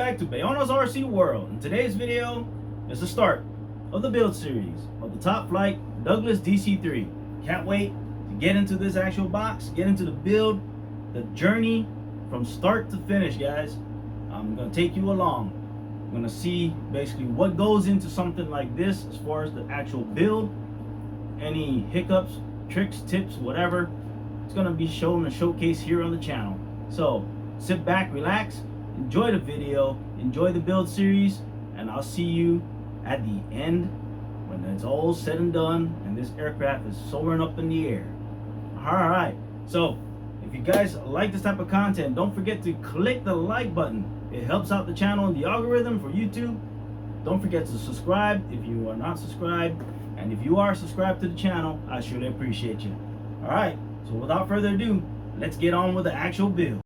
back to Bayona's RC World. In today's video is the start of the build series of the top Flite Douglas DC3. Can't wait to get into this actual box, get into the build, the journey from start to finish, guys. I'm gonna take you along. I'm gonna see basically what goes into something like this as far as the actual build, any hiccups, tricks, tips, whatever. It's gonna be shown and showcased here on the channel. So sit back, relax, enjoy the video, enjoy the build series, and I'll see you at the end when it's all said and done and this aircraft is soaring up in the air. Alright, so if you guys like this type of content, don't forget to click the like button. It helps out the channel and the algorithm for YouTube. Don't forget to subscribe if you are not subscribed, and if you are subscribed to the channel, I surely appreciate you. Alright, so without further ado, let's get on with the actual build.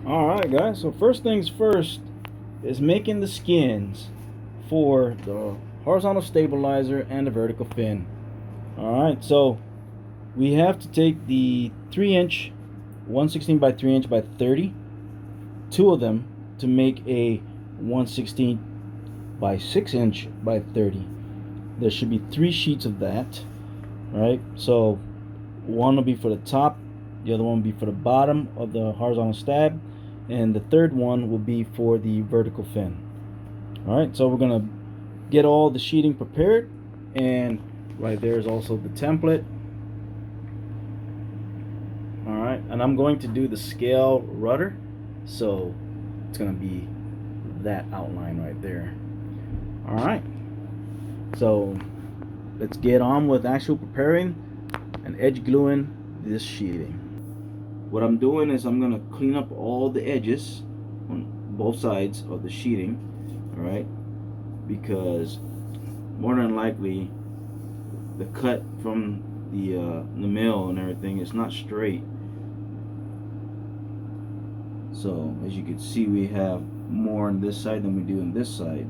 Alright guys, so first things first is making the skins for the horizontal stabilizer and the vertical fin. Alright, so we have to take the 3-inch 1/16 by 3-inch by 30, two of them, to make a 1/16 by 6-inch by 30. There should be 3 sheets of that, right? So one will be for the top, the other one will be for the bottom of the horizontal stab, and the third one will be for the vertical fin. Alright, so we're gonna get all the sheeting prepared, and right there is also the template. Alright, and I'm going to do the scale rudder, so it's gonna be that outline right there. Alright, so let's get on with actual preparing and edge gluing this sheeting. What I'm doing is I'm going to clean up all the edges on both sides of the sheeting, alright, because more than likely the cut from the mill and everything is not straight. So as you can see, we have more on this side than we do on this side,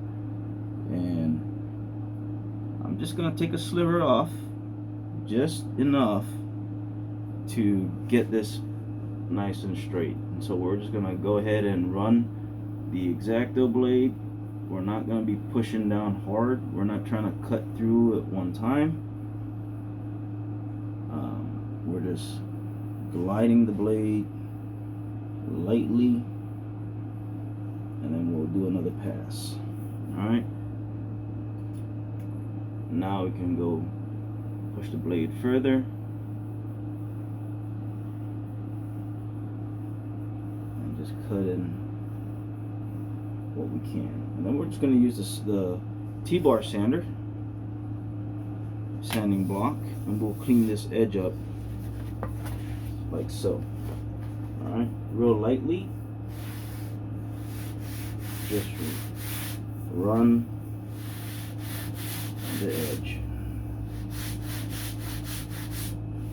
and I'm just going to take a sliver off, just enough to get this nice and straight. And so we're just gonna go ahead and run the X-Acto blade. We're not gonna be pushing down hard. We're not trying to cut through at one time. We're just gliding the blade lightly, and then we'll do another pass. Alright, now we can go push the blade further. Just cut in what we can, and then we're just going to use the T-bar sander, sanding block, and we'll clean this edge up like so. Alright, real lightly, just run the edge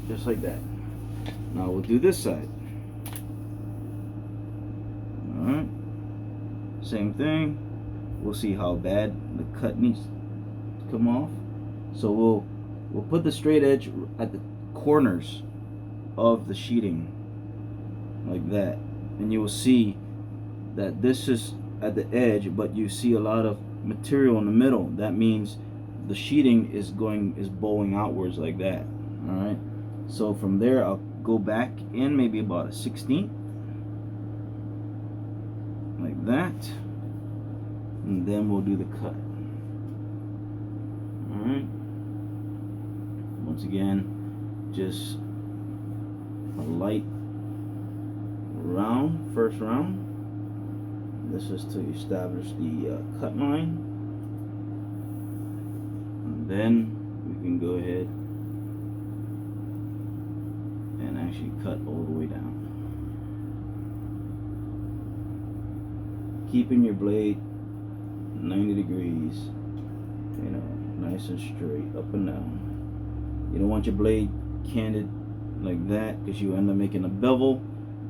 just like that. Now we'll do this side. Alright, same thing. We'll see how bad the cut needs to come off. So we'll put the straight edge at the corners of the sheeting like that, and you will see that this is at the edge, but you see a lot of material in the middle. That means the sheeting is bowing outwards like that. Alright, so from there I'll go back in maybe about a 1/16 like that, and then we'll do the cut. Alright, once again, just a light round, first round. This is to establish the cut line, and then we can go ahead and actually cut all the way down. keeping your blade 90 degrees, you know, nice and straight, up and down. You don't want your blade canted like that, because you end up making a bevel,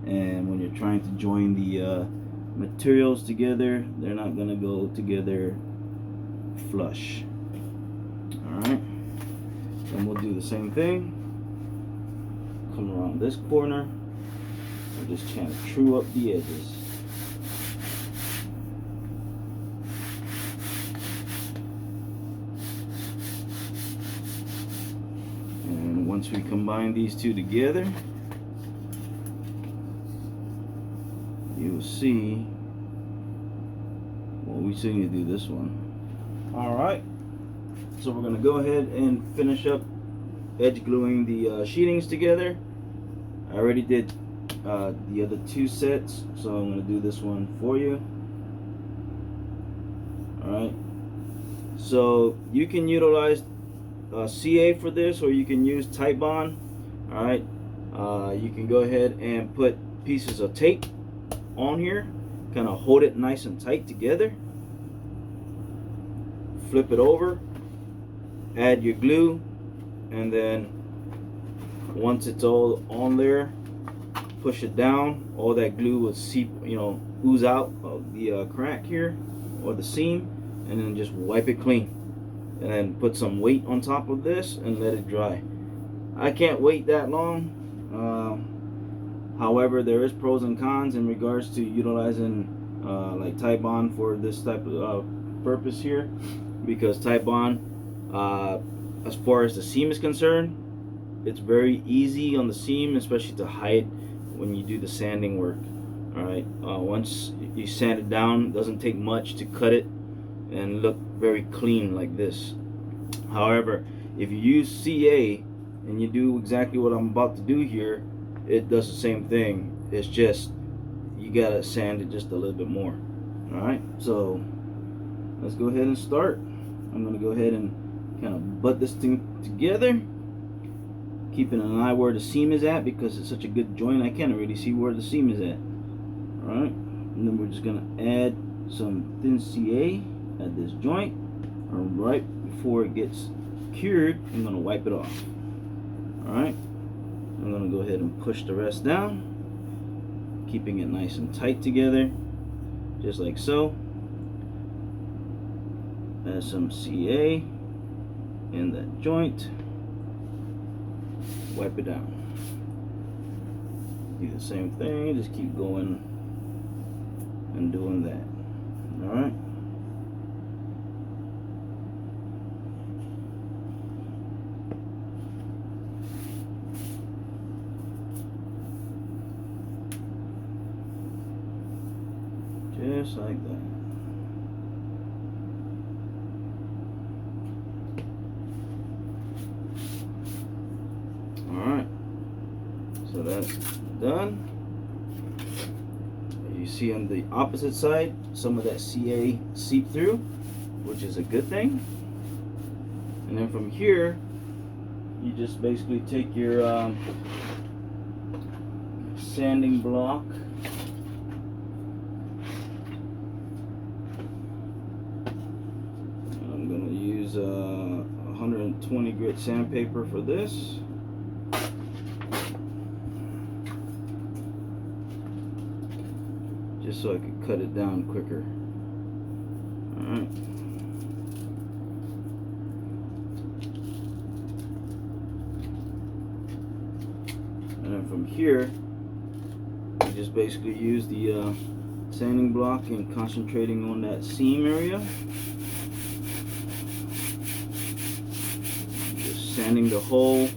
and when you're trying to join the materials together, they're not gonna go together flush. Alright, then we'll do the same thing. Come around this corner and just kind of true up the edges. And once we combine these two together, you will see, well, we still need to do this one. Alright, so we're going to go ahead and finish up edge gluing the sheetings together. I already did the other two sets, so I'm going to do this one for you. Alright, so you can utilize CA for this, or you can use Titebond. Alright, you can go ahead and put pieces of tape on here, kind of hold it nice and tight together, flip it over, add your glue, and then once it's all on there, push it down. All that glue will seep, you know, ooze out of the crack here or the seam, and then just wipe it clean, and then put some weight on top of this and let it dry. I can't wait that long. However, there is pros and cons in regards to utilizing like Titebond for this type of purpose here, because Titebond, as far as the seam is concerned, it's very easy on the seam, especially to hide when you do the sanding work. Alright, once you sand it down, it doesn't take much to cut it and look very clean like this. However, if you use CA and you do exactly what I'm about to do here, it does the same thing. It's just you gotta sand it just a little bit more. Alright, so let's go ahead and start. I'm gonna go ahead and kind of butt this thing together, keeping an eye where the seam is at, because it's such a good joint I can't really see where the seam is at. Alright, and then we're just gonna add some thin CA at this joint, or right before it gets cured. I'm gonna wipe it off. Alright, I'm gonna go ahead and push the rest down, keeping it nice and tight together, just like so. Add some CA in that joint, wipe it down. Do the same thing, just keep going and doing that. Alright, just like that. Alright, so that's done. You see on the opposite side, some of that CA seep through, which is a good thing. And then from here, you just basically take your sanding block, I'm going to use 120 grit sandpaper for this. Just so I could cut it down quicker. Alright. And then from here, you just basically use the sanding block and concentrating on that seam area. Just sanding the whole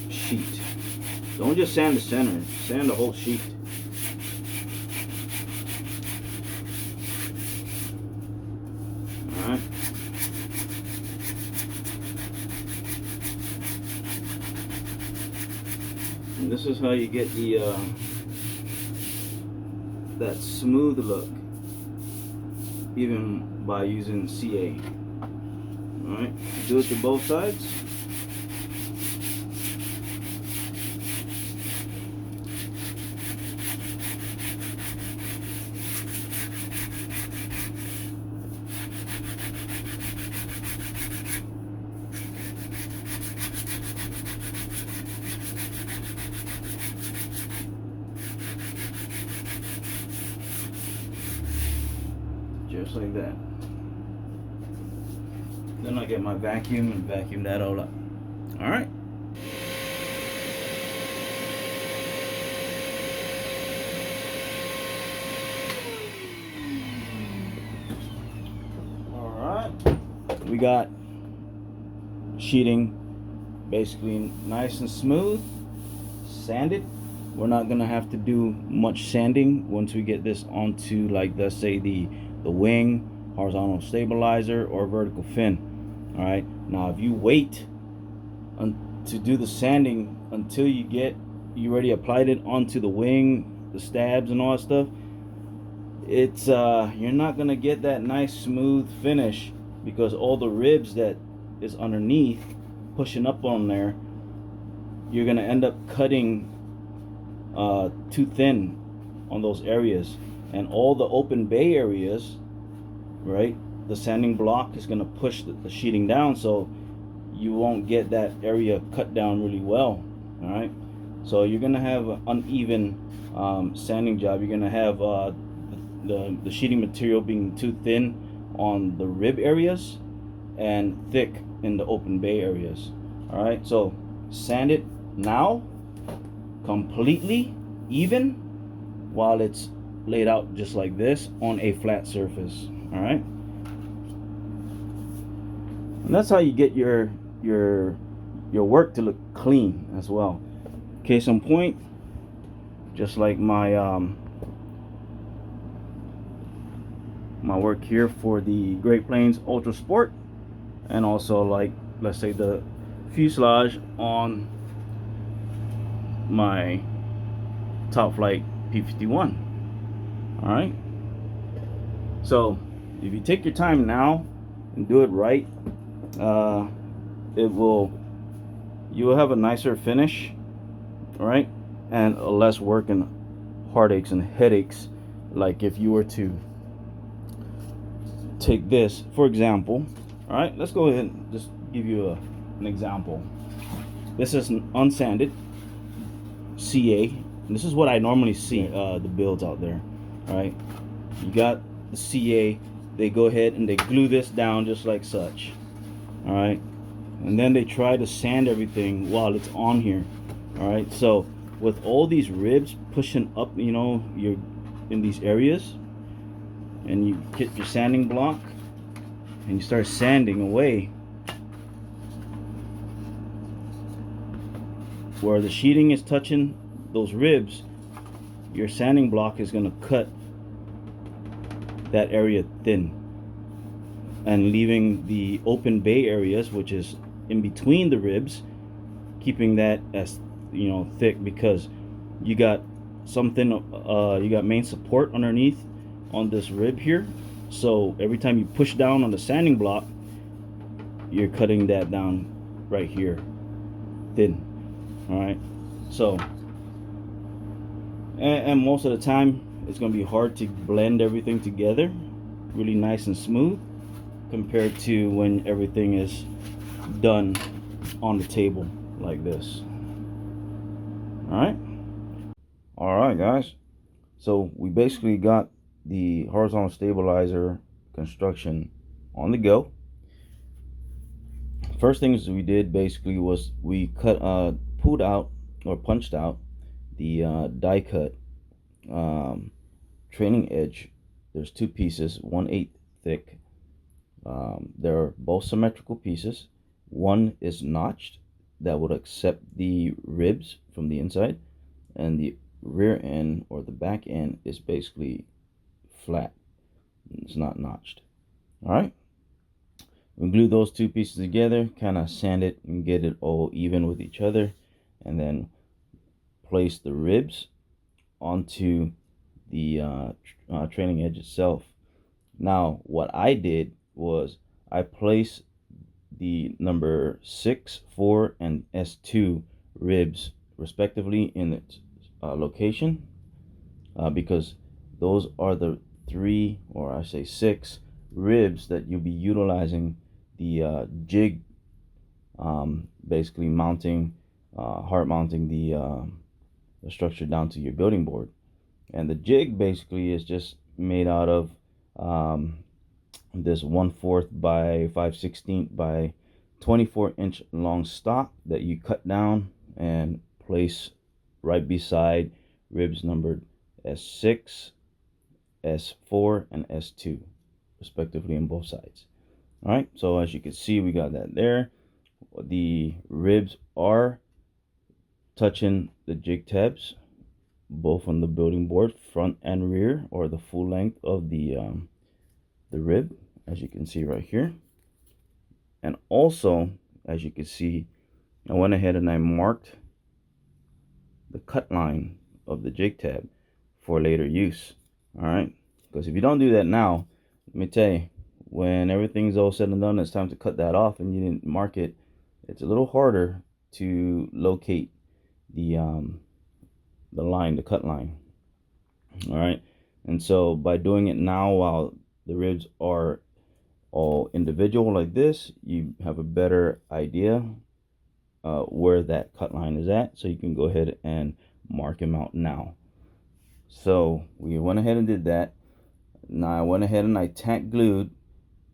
sheet. Don't just sand the center, sand the whole sheet. Alright. And this is how you get the that smooth look, even by using CA. Alright, do it to both sides. just like that. Then I get my vacuum and vacuum that all up. All right. All right. We got sheeting basically nice and smooth, sanded. We're not gonna have to do much sanding once we get this onto, like, let's say the wing, horizontal stabilizer, or vertical fin. All right, now if you wait to do the sanding until you already applied it onto the wing, the stabs and all that stuff, it's you're not gonna get that nice smooth finish, because all the ribs that is underneath pushing up on there, you're gonna end up cutting too thin on those areas, and all the open bay areas, right, the sanding block is gonna push the sheeting down, so you won't get that area cut down really well. All right, so you're gonna have an uneven sanding job. You're gonna have the sheeting material being too thin on the rib areas and thick in the open bay areas. All right, so sand it now completely even while it's laid out just like this on a flat surface. All right, and that's how you get your work to look clean as well. Case in point, just like my my work here for the Great Plains Ultra Sport, and also, like, let's say the fuselage on my Top Flite P51. All right, so if you take your time now and do it right, you will have a nicer finish, all right, and less work and heartaches and headaches. Like if you were to take this for example, all right, let's go ahead and just give you an example. This is an unsanded CA, and this is what I normally see the builds out there. All right, you got the CA, they go ahead and they glue this down just like such. All right, and then they try to sand everything while it's on here. All right, so with all these ribs pushing up, you know, you're in these areas, and you get your sanding block and you start sanding away where the sheeting is touching those ribs, your sanding block is going to cut that area thin, and leaving the open bay areas, which is in between the ribs, keeping that as, you know, thick, because you got something, you got main support underneath on this rib here. So every time you push down on the sanding block, you're cutting that down right here thin. All right, so and most of the time it's going to be hard to blend everything together really nice and smooth compared to when everything is done on the table like this. All right guys, so we basically got the horizontal stabilizer construction on the go. First things we did basically was we pulled out or punched out the die cut trailing edge. There's two pieces, 1/8 thick. They're both symmetrical pieces. One is notched, that would accept the ribs from the inside, and the rear end or the back end is basically flat, it's not notched. All right, we glue those two pieces together, kind of sand it and get it all even with each other, and then place the ribs onto the trailing edge itself. Now what I did was I placed the number 6, 4, and S2 ribs respectively in its location, because those are the 3, or I say 6 ribs that you'll be utilizing the jig, basically mounting, hard mounting the structure down to your building board. And the jig basically is just made out of this 1/4 by 5/16 by 24-inch long stock that you cut down and place right beside ribs numbered S6, S4, and S2 respectively on both sides. All right, so as you can see, we got that there. The ribs are touching the jig tabs both on the building board, front and rear, or the full length of the rib, as you can see right here. And also, as you can see, I went ahead and I marked the cut line of the jig tab for later use. All right, because if you don't do that now, let me tell you, when everything's all said and done, it's time to cut that off and you didn't mark it, it's a little harder to locate the line, the cut line. All right, and so by doing it now while the ribs are all individual like this, you have a better idea where that cut line is at, so you can go ahead and mark them out now. So we went ahead and did that. Now I went ahead and I tack glued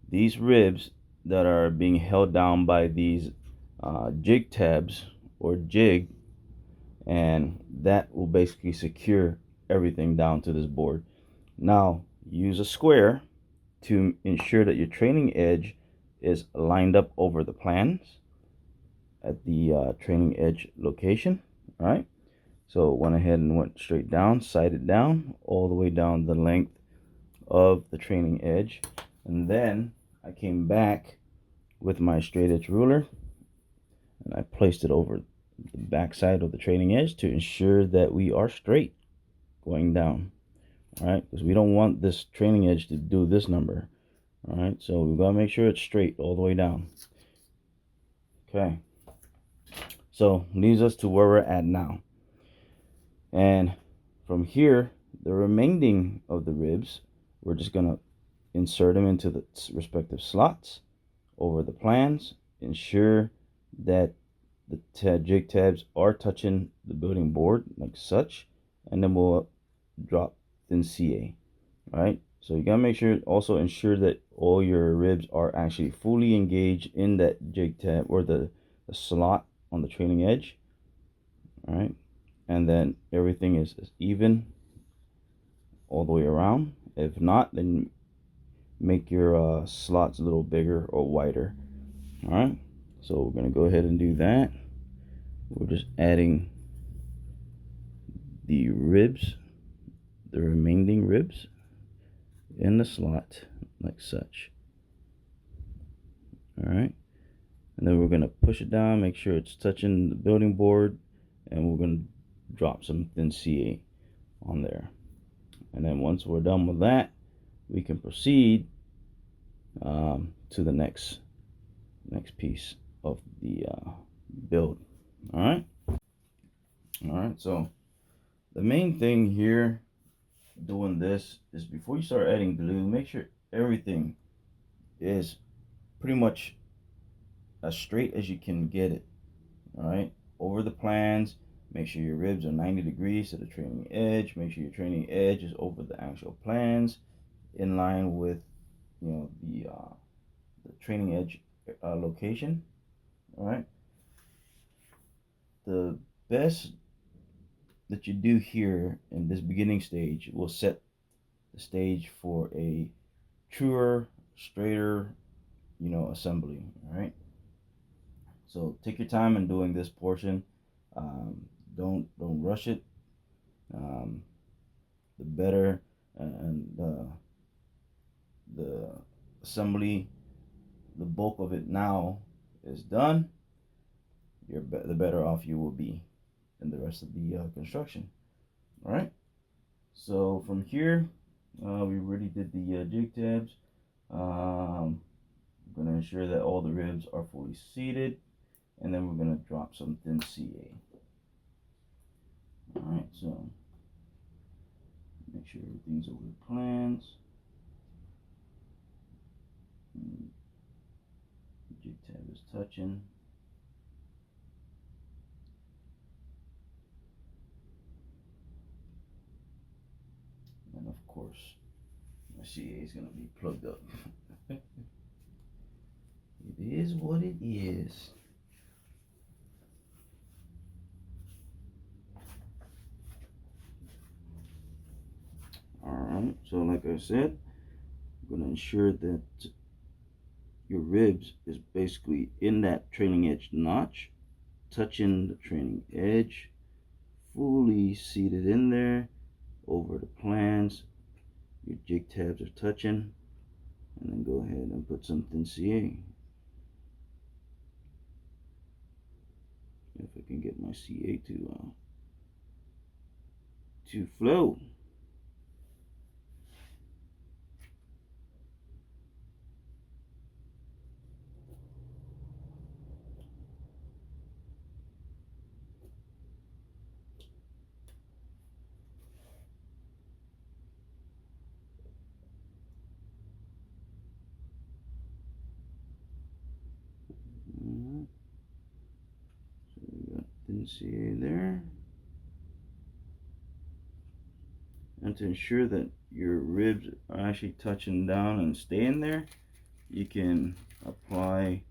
these ribs that are being held down by these jig tabs or jig, and that will basically secure everything down to this board. Now use a square to ensure that your trailing edge is lined up over the plans at the trailing edge location. All right, so went ahead and went straight down, sighted down all the way down the length of the trailing edge, and then I came back with my straight edge ruler and I placed it over the back side of the trailing edge to ensure that we are straight going down. All right, because we don't want this trailing edge to do this number. All right, so we've got to make sure it's straight all the way down. Okay, so leads us to where we're at now, and from here the remaining of the ribs, we're just gonna insert them into the respective slots over the plans, ensure that the jig tabs are touching the building board like such, and then we'll drop thin CA. All right, so you gotta make sure, also ensure that all your ribs are actually fully engaged in that jig tab or the slot on the trailing edge. All right, and then everything is even all the way around. If not, then make your slots a little bigger or wider. All right, so we're gonna go ahead and do that. We're just adding the ribs, the remaining ribs in the slot like such. All right, and then we're going to push it down, make sure it's touching the building board, and we're going to drop some thin CA on there. And then once we're done with that, we can proceed to the next piece of the build. All right, so the main thing here doing this is, before you start adding glue, make sure everything is pretty much as straight as you can get it. All right, over the plans, make sure your ribs are 90 degrees to the trailing edge. Make sure your trailing edge is over the actual plans, in line with, you know, the trailing edge location. All right, the best that you do here in this beginning stage will set the stage for a truer, straighter, you know, assembly. All right, so take your time in doing this portion. Don't rush it. The better and the assembly, the bulk of it now is done, the better off you will be in the rest of the construction. All right, so from here we already did the jig tabs. I'm going to ensure that all the ribs are fully seated, and then we're going to drop some thin CA. All right, so make sure everything's over the plans. The jig tab is touching. And of course, my CA is going to be plugged up. It is what it is. Alright, so like I said, I'm going to ensure that your ribs is basically in that trailing edge notch, touching the trailing edge, fully seated in there, over the plans. Your jig tabs are touching, and then go ahead and put some thin CA. If I can get my CA to flow. Alright. So we got thin CA there. And to ensure that your ribs are actually touching down and staying there, you can apply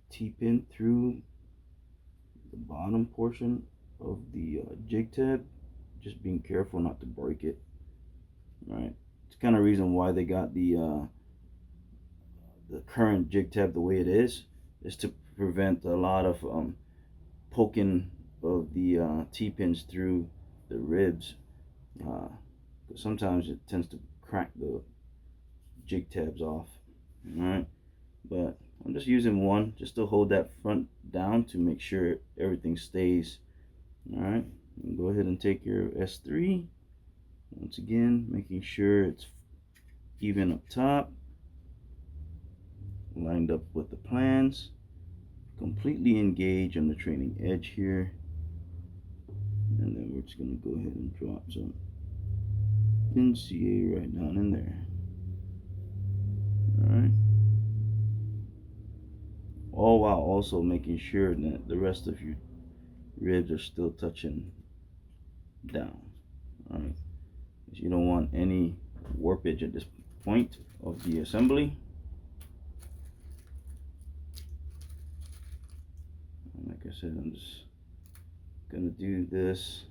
T-pin through the bottom portion of the jig tab, just being careful not to break it. Right, it's kind of reason why they got the current jig tab the way it is to prevent a lot of poking of the T-pins through the ribs. Sometimes it tends to crack the jig tabs off. Alright, but I'm just using one just to hold that front down to make sure everything stays. Alright, go ahead and take your S3, once again making sure it's even up top, lined up with the plans, completely engaged on the trailing edge here, and then we're just going to go ahead and drop some thin CA right down in there. Alright, all while also making sure that the rest of your ribs are still touching down. Alright, you don't want any warpage at this point of the assembly. And like I said, I'm just gonna do this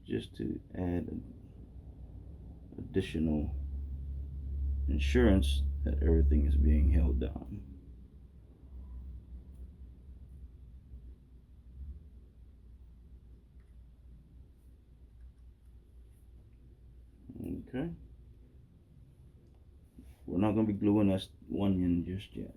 just to add additional insurance that everything is being held down. Okay, we're not going to be gluing this one in just yet.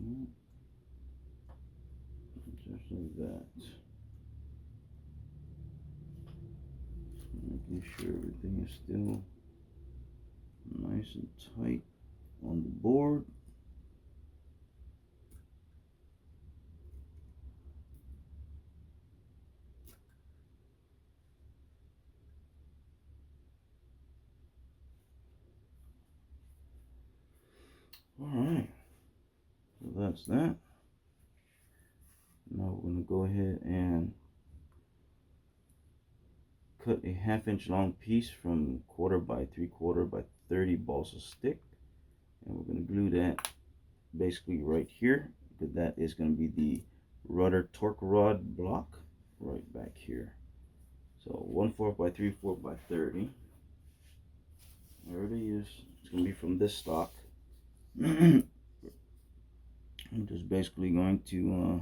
Okay. Just like that. Making sure everything is still nice and tight on the board. Alright, so that's that. Now we're going to go ahead and cut a 1/2 inch long piece from 1/4 by 3/4 by 30 balsa stick, and we're going to glue that basically right here, because that is going to be the rudder torque rod block right back here. So 1/4 by 3/4 by 30. There it is. It's going to be from this stock. I'm just basically going to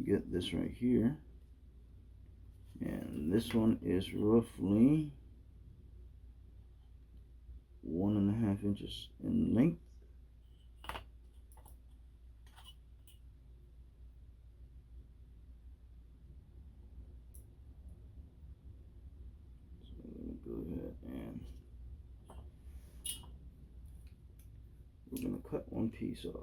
get this right here, and this one is roughly 1.5 inches in length. So I'm going to go ahead and we're going to cut one piece off.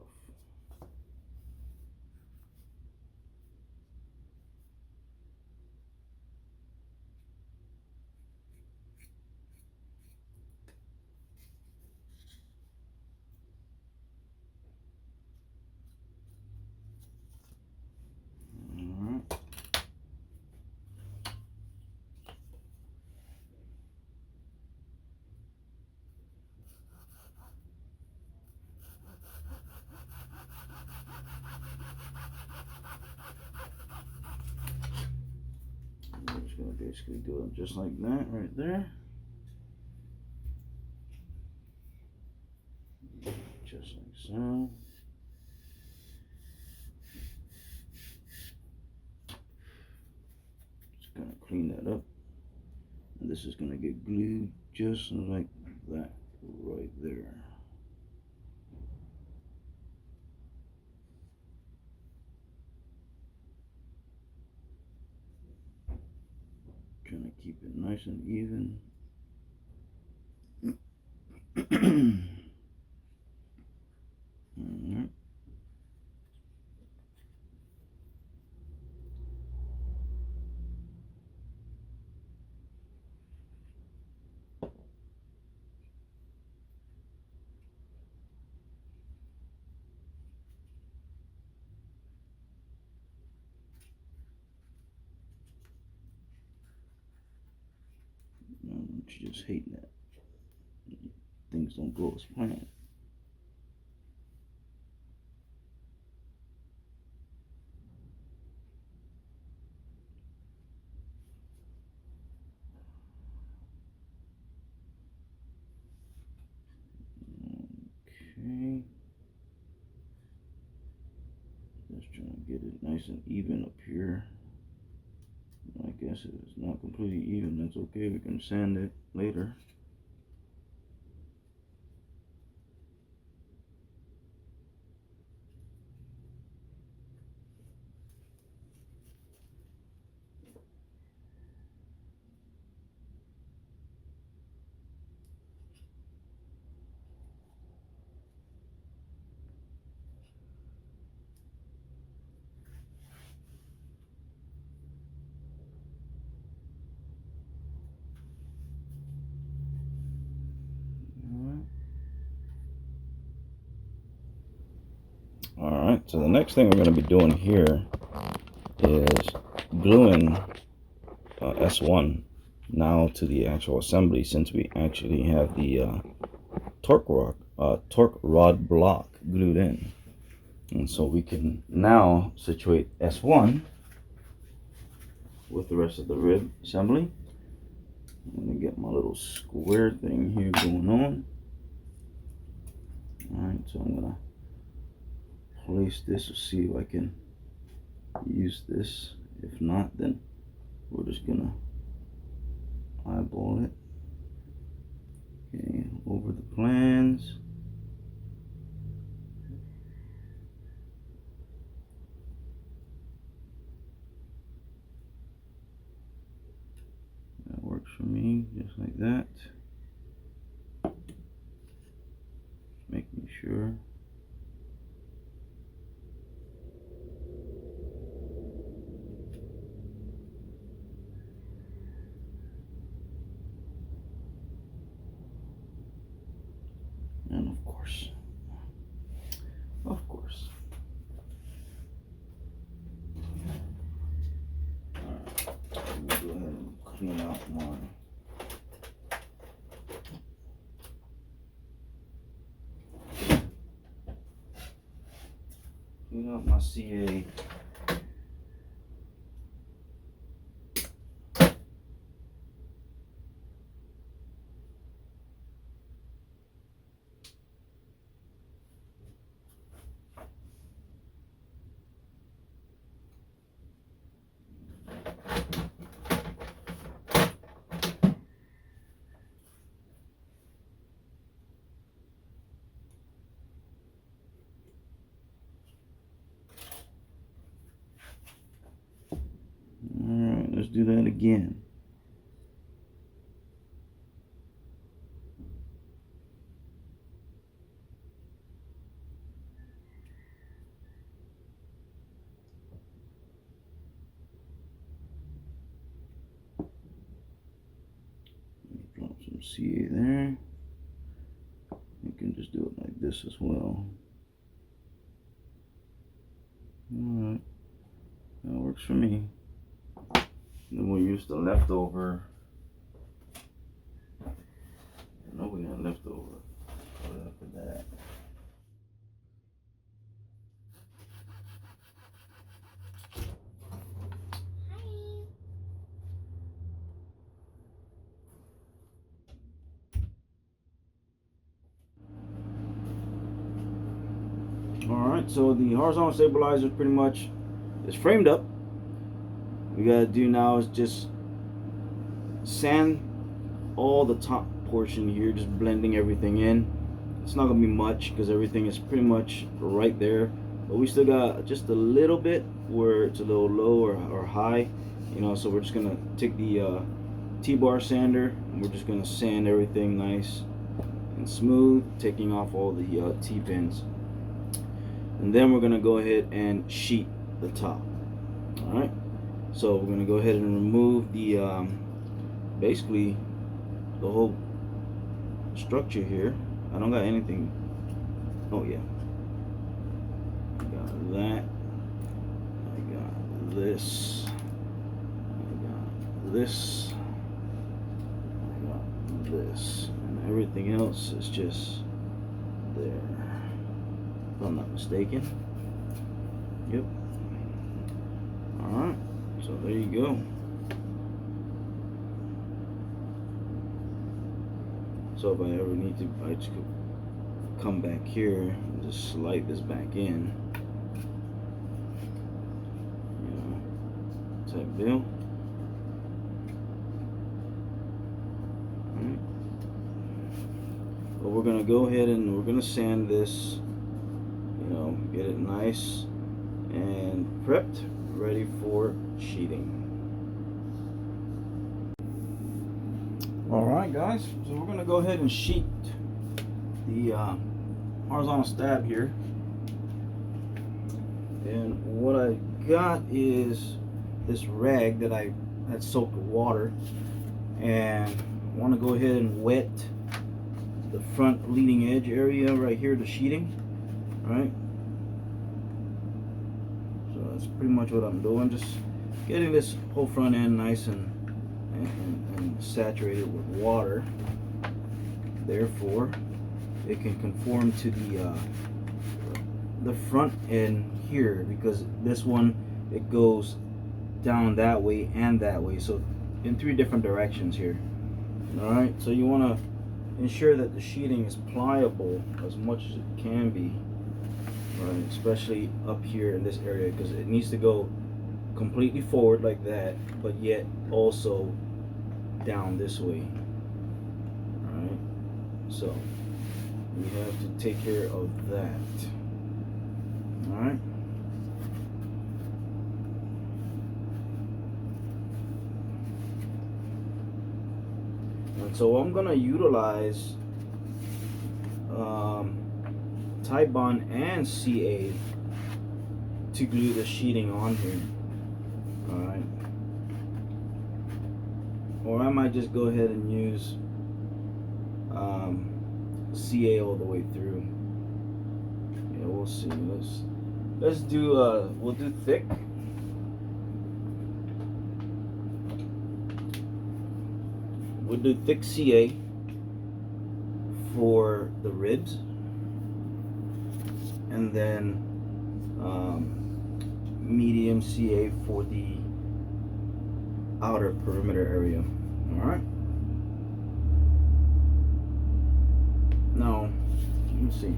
I'm just going to basically do it just like that right there. Just like so. Just going to clean that up. And this is going to get glued just like that right there. Trying to keep it nice and even. Alright. You just hating that things don't go as planned. Okay, just trying to get it nice and even up here. I guess if it's not completely even, that's okay, we can sand it later. Alright, so the next thing we're going to be doing here is gluing S1 now to the actual assembly, since we actually have the torque rod block glued in. And so we can now situate S1 with the rest of the rib assembly. I'm going to get my little square thing here going on. Alright, so I'm going to place this to see if I can use this. If not, then we're just going to eyeball it. Okay, over the plans. That works for me, just like that. Making sure. And of course, clean up my CA. Alright, let's do that again. Drop some CA there. You can just do it like this as well. Alright, that works for me. Then we'll use the leftover. No, we got leftover. Put it up for that. Alright, so the horizontal stabilizer pretty much is framed up. What we gotta do now is just sand all the top portion here, just blending everything in. It's not gonna be much because everything is pretty much right there, but we still got just a little bit where it's a little low or high, you know. So we're just gonna take the T-bar sander and we're just gonna sand everything nice and smooth, taking off all the T-pins, and then we're gonna go ahead and sheet the top. All right, so we're gonna go ahead and remove the basically the whole structure here. I don't got anything. Oh yeah, I got that. I got this. I got this. I got this, and everything else is just there, if I'm not mistaken. Yep. Alright, so there you go. So if I ever need to, I just could come back here and just slide this back in, you know, type deal. Alright. But we're gonna go ahead and we're gonna sand this, you know, get it nice and prepped, ready for sheeting. Alright guys, so we're going to go ahead and sheet the horizontal stab here. And what I got is this rag that I had soaked with water, and I want to go ahead and wet the front leading edge area right here, the sheeting. Alright, so that's pretty much what I'm doing, just getting this whole front end nice and saturated with water. Therefore, it can conform to the front end here, because this one, it goes down that way and that way, so in 3 different directions here. All right, so you want to ensure that the sheeting is pliable as much as it can be, right? Especially up here in this area, because it needs to go completely forward like that, but yet also down this way. Alright, so we have to take care of that. Alright, and so I'm gonna utilize Titebond and CA to glue the sheeting on here. Alright, or I might just go ahead and use CA all the way through. Yeah, we'll see. Let's do we'll do thick. We'll do thick CA for the ribs, and then medium CA for the outer perimeter area. All right. Now, let me see.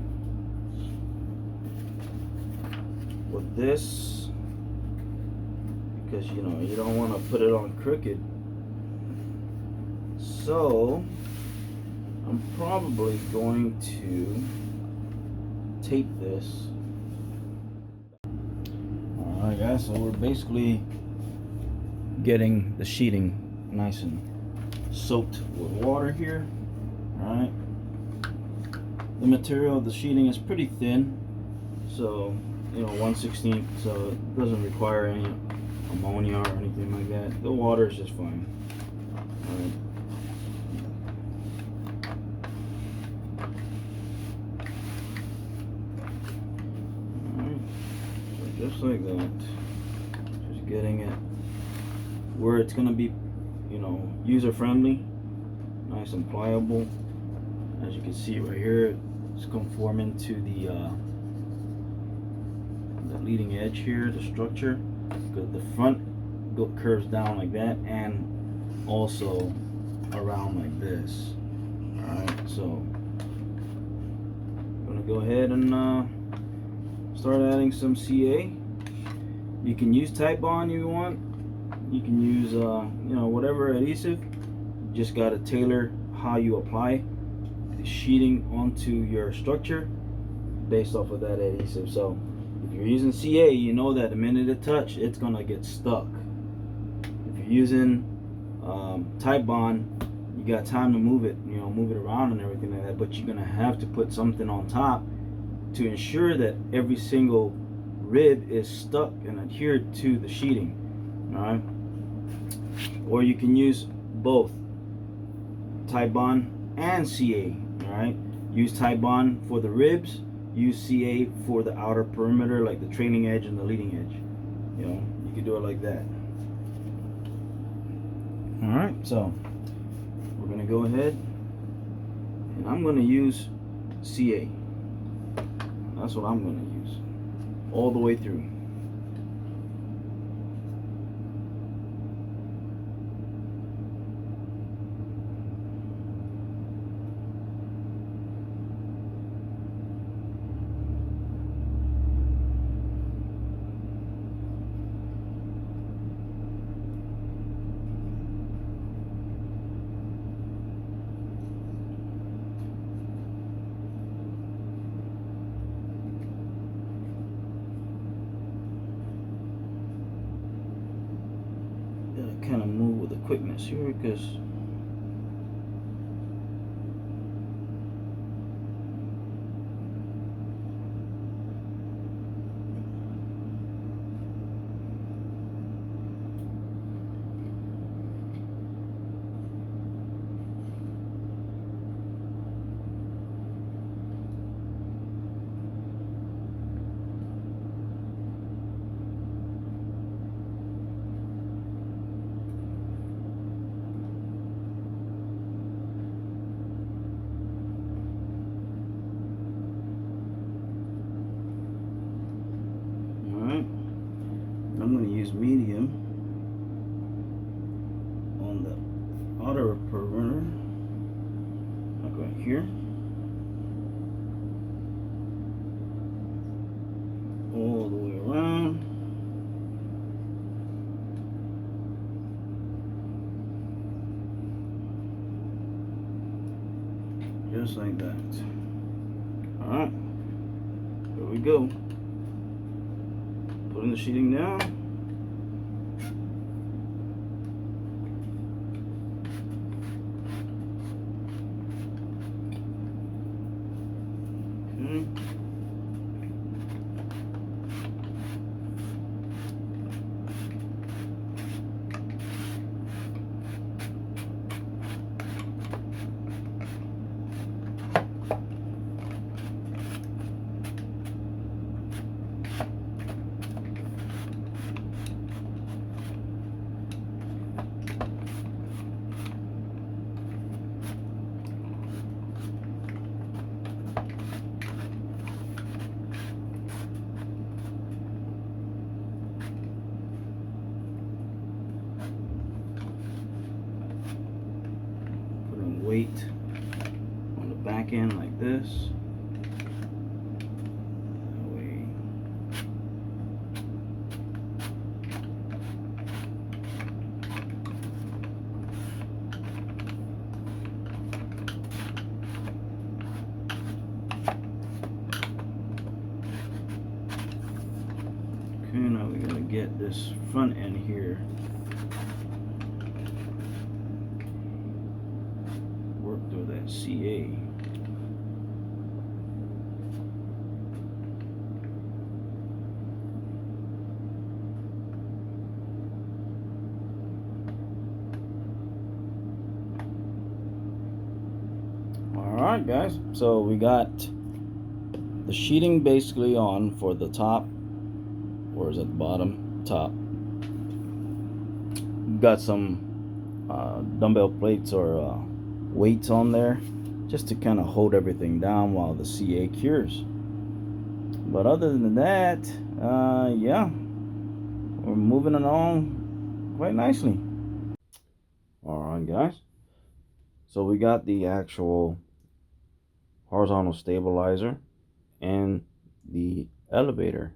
With this, because you know you don't want to put it on crooked, so I'm probably going to tape this. Alright guys, so we're basically getting the sheeting nice and soaked with water here. Alright, the material of the sheeting is pretty thin, so you know 1/16, so it doesn't require any ammonia or anything like that. The water is just fine. Alright. Just like that, just getting it where it's gonna be, you know, user friendly, nice and pliable. As you can see right here, it's conforming to the leading edge here, the structure. Because the front curves down like that, and also around like this. All right, so I'm gonna go ahead and start adding some CA. You can use Titebond if you want. You can use you know, whatever adhesive. You just gotta tailor how you apply the sheeting onto your structure based off of that adhesive. So if you're using CA, you know that the minute it touch, it's gonna get stuck. If you're using Titebond, you got time to move it, you know, move it around and everything like that. But you're gonna have to put something on top to ensure that every single rib is stuck and adhered to the sheeting. All right, or you can use both Titebond and CA. All right, use Titebond for the ribs, use CA for the outer perimeter, like the trailing edge and the leading edge. You know, you can do it like that. All right, so we're gonna go ahead and I'm gonna use CA. That's what I'm going to use all the way through. Kind of move with the quickness here because I'm going to use medium on the outer perimeter, like right here, all the way around. Just like that. Alright, here we go. Putting the sheeting down. Okay. plate on the back end like this. That way. Okay, now we're gonna get this front end here work through that CA. Alright guys, so we got the sheeting basically on for the top, or is it the bottom? Top. Got some dumbbell plates or weights on there just to kind of hold everything down while the CA cures. But other than that, yeah, we're moving along quite nicely. Alright guys, so we got the actual horizontal stabilizer and the elevator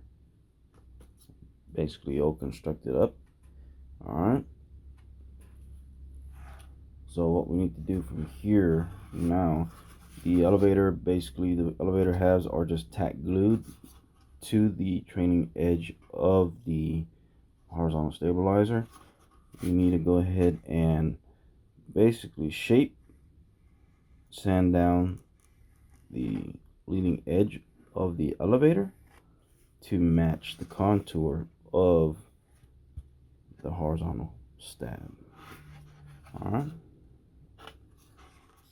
basically all constructed up. Alright, so what we need to do from here now, the elevator, basically the elevator halves are just tack glued to the trailing edge of the horizontal stabilizer. You need to go ahead and basically shape, sand down the leading edge of the elevator to match the contour of the horizontal stab. Alright,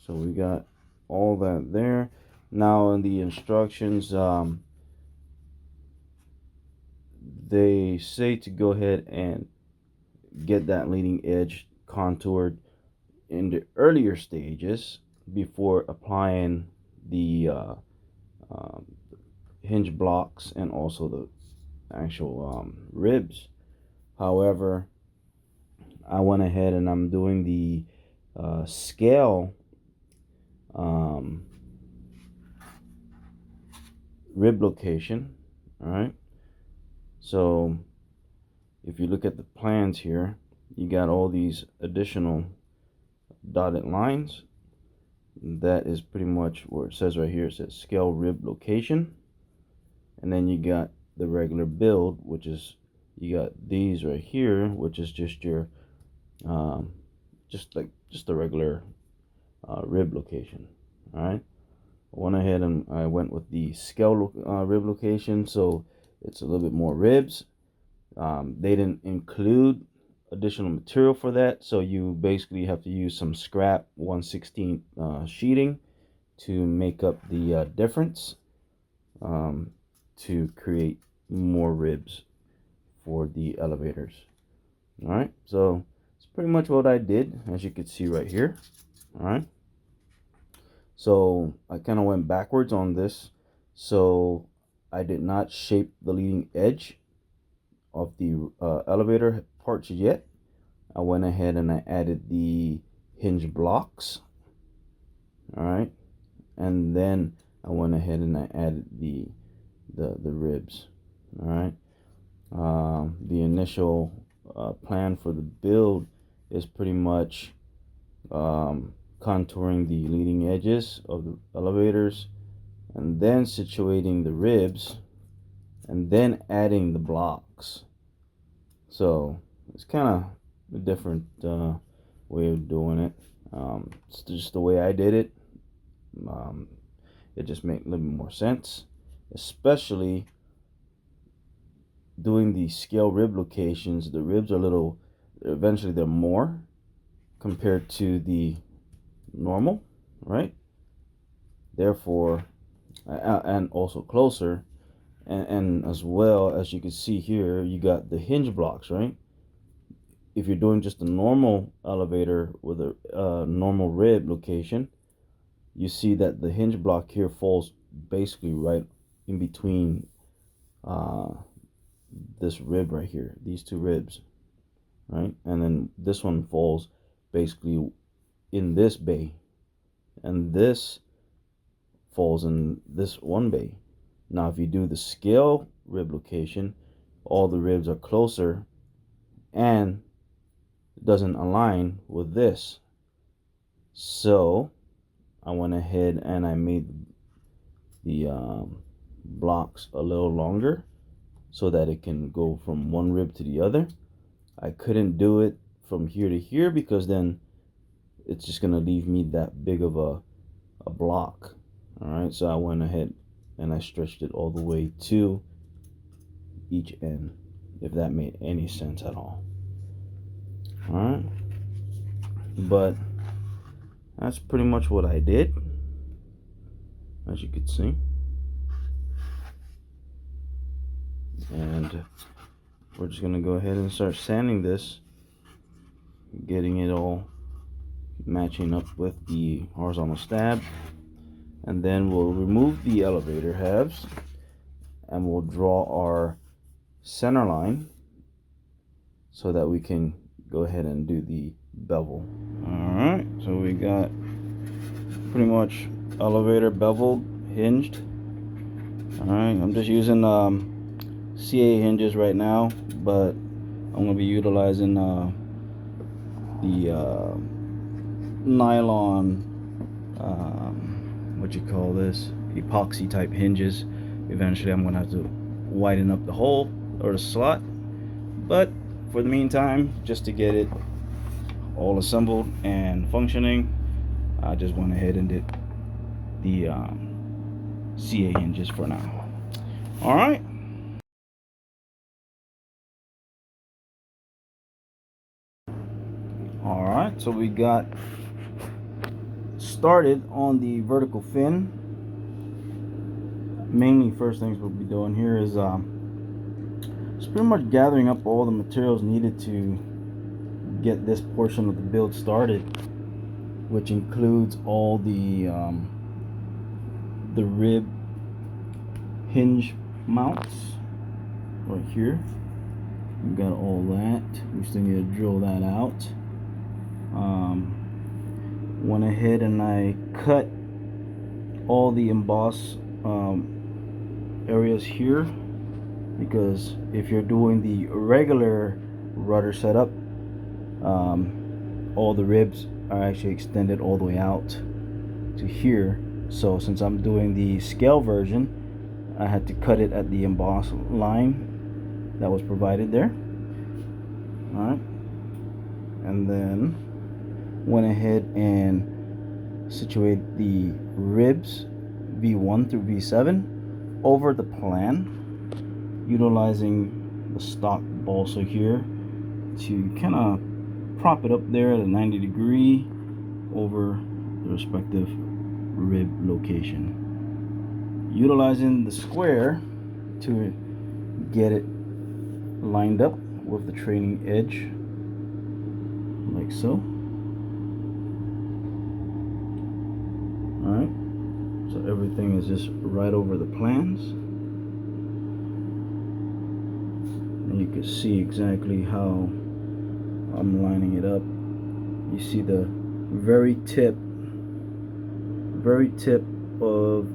so we got all that there. Now in the instructions, they say to go ahead and get that leading edge contoured in the earlier stages before applying the hinge blocks and also the actual ribs. However, I went ahead and I'm doing the scale rib location. All right, so if you look at the plans here, you got all these additional dotted lines. That is pretty much where it says right here. It says scale rib location, and then you got the regular build, which is, you got these right here, which is just your just the regular rib location. All right, I went ahead and I went with the scale rib location, so it's a little bit more ribs. They didn't include additional material for that, so you basically have to use some scrap 1/16 sheeting to make up the difference, to create more ribs for the elevators. All right, so it's pretty much what I did, as you can see right here. All right, so I kind of went backwards on this, so I did not shape the leading edge of the elevator parts yet. I went ahead and I added the hinge blocks. All right, and then I went ahead and I added the ribs. All right, the initial plan for the build is pretty much contouring the leading edges of the elevators, and then situating the ribs, and then adding the blocks. So it's kind of a different way of doing it. It's just the way I did it. It just made a little bit more sense, especially doing the scale rib locations. The ribs are a little, eventually they're more compared to the normal, right? Therefore, and also closer, and as well, as you can see here, you got the hinge blocks, right? If you're doing just a normal elevator with a normal rib location, you see that the hinge block here falls basically right in between this rib right here, these two ribs, right? And then this one falls basically in this bay, and this falls in this one bay. Now if you do the scale rib location, all the ribs are closer and it doesn't align with this. So I went ahead and I made the blocks a little longer so that it can go from one rib to the other. I couldn't do it from here to here because then it's just gonna leave me that big of a block. All right, so I went ahead and I stretched it all the way to each end, if that made any sense at all. All right, but that's pretty much what I did, as you could see. And we're just gonna go ahead and start sanding this, getting it all matching up with the horizontal stab, and then we'll remove the elevator halves and we'll draw our center line so that we can go ahead and do the bevel. Alright, so we got pretty much elevator beveled, hinged. Alright, I'm just using CA hinges right now, but I'm going to be utilizing the nylon, what you call this, epoxy type hinges. Eventually I'm going to have to widen up the hole or the slot, but for the meantime, just to get it all assembled and functioning, I just went ahead and did the CA hinges for now. Alright, alright, so we got started on the vertical fin. Mainly, first things we'll be doing here is just pretty much gathering up all the materials needed to get this portion of the build started, which includes all the rib hinge mounts right here. We got all that. We still need to drill that out. Went ahead and I cut all the emboss areas here, because if you're doing the regular rudder setup, all the ribs are actually extended all the way out to here. So since I'm doing the scale version, I had to cut it at the emboss line that was provided there. Alright, and then went ahead and situated the ribs V1 through V7 over the plan, utilizing the stock balsa here to kind of prop it up there at a 90-degree over the respective rib location, utilizing the square to get it lined up with the trailing edge like so. Alright, so everything is just right over the plans, and you can see exactly how I'm lining it up. You see the very tip of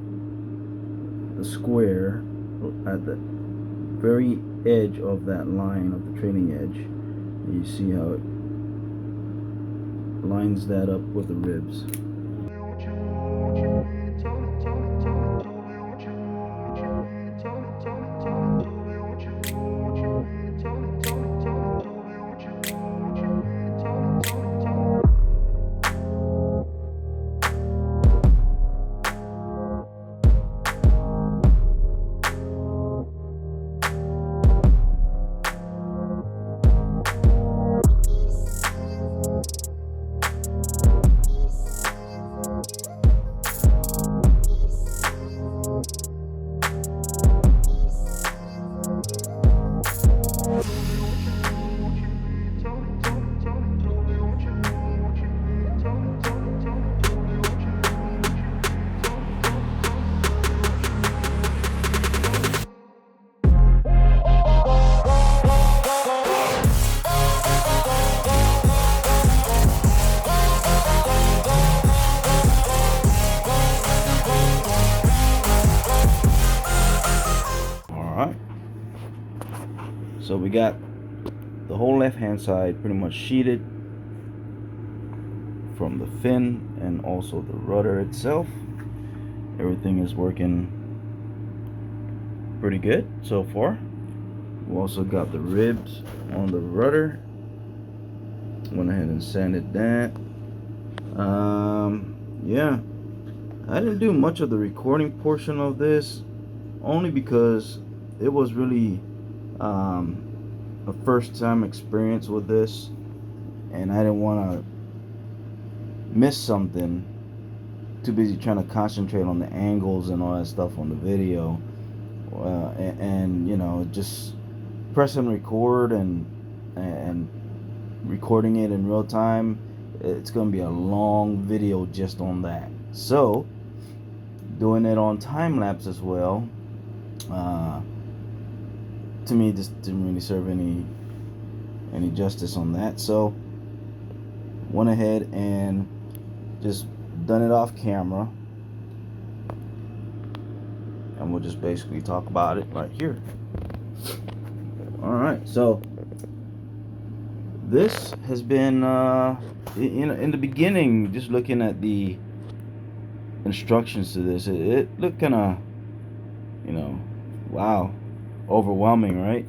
the square at the very edge of that line of the trailing edge. You see how it lines that up with the ribs. Alright, so we got the whole left hand side pretty much sheeted from the fin and also the rudder itself. Everything is working pretty good so far. We also got the ribs on the rudder. Went ahead and sanded that. Yeah, I didn't do much of the recording portion of this, only because it was really a first time experience with this, and I didn't want to miss something. Too busy trying to concentrate on the angles and all that stuff on the video, and you know, just pressing record and recording it in real time. It's gonna be a long video just on that. So doing it on time lapse as well, to me, just didn't really serve any justice on that. So went ahead and just done it off camera, and we'll just basically talk about it right here. Alright, so this has been in the beginning, just looking at the instructions to this, it looked kind of, you know, wow, overwhelming, right?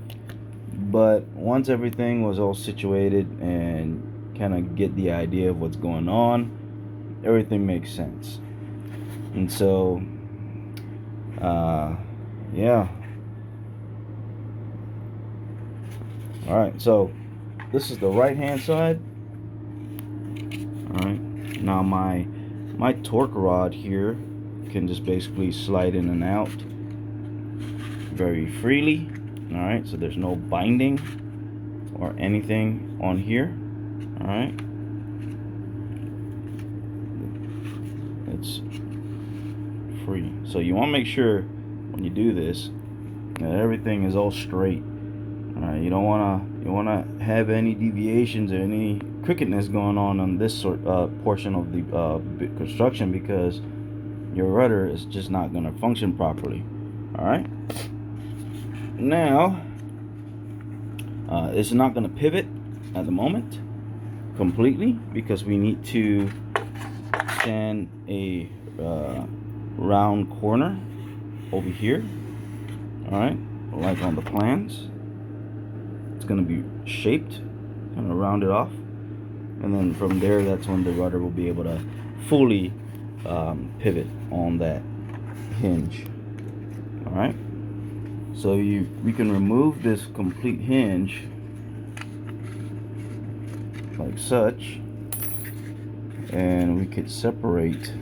But once everything was all situated and kind of get the idea of what's going on, everything makes sense. And so yeah. Alright, so this is the right hand side. Alright, now my torque rod here can just basically slide in and out very freely. Alright, so there's no binding or anything on here. Alright, it's free. So you want to make sure when you do this that everything is all straight. Alright, you don't want to have any deviations or any crookedness going on this portion of the construction, because your rudder is just not going to function properly. Alright, now it's not going to pivot at the moment completely, because we need to sand a round corner over here. Alright, like on the plans, it's going to be shaped, kind of rounded off, and then from there, that's when the rudder will be able to fully pivot on that hinge. Alright, so we can remove this complete hinge like such, and we could separate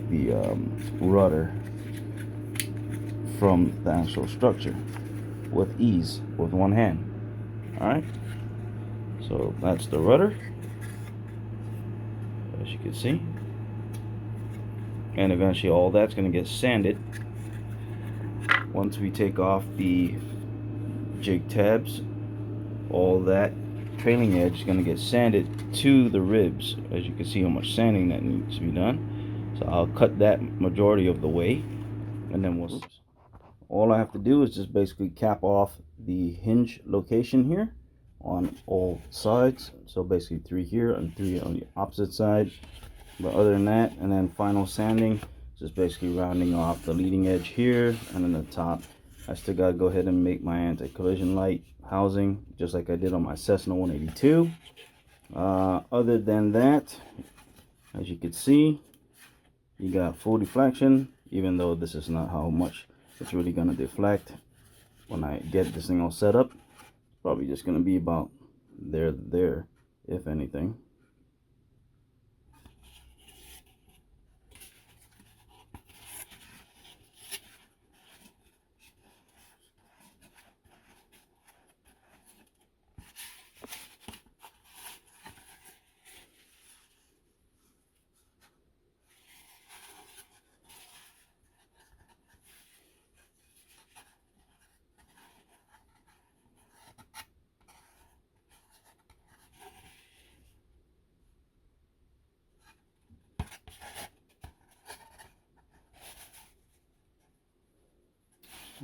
the rudder from the actual structure with ease with one hand. Alright, so that's the rudder, as you can see, and eventually all that's going to get sanded once we take off the jig tabs. All that trailing edge is going to get sanded to the ribs. As you can see how much sanding that needs to be done, so I'll cut that majority of the way, and then all I have to do is just basically cap off the hinge location here on all sides. So basically 3 here and 3 on the opposite side. But other than that, and then final sanding, just basically rounding off the leading edge here, and then the top. I still gotta go ahead and make my anti-collision light housing, just like I did on my Cessna 182. Other than that, as you can see, you got full deflection, even though this is not how much it's really gonna deflect when I get this thing all set up. Probably just gonna be about there, if anything.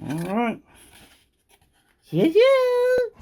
All right. Choo-choo.